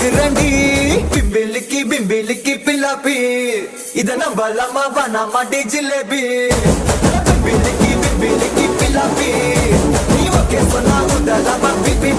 பாக்குறண்டி பிம்பிலிக்கி பில்லாப்பி இத நம்பலாமா வேணாமா டி ஜிலேபி பிம்பிலிக்கி பில்லாப்பி நீ ஓகே சொன்னா உடலாமா பிபி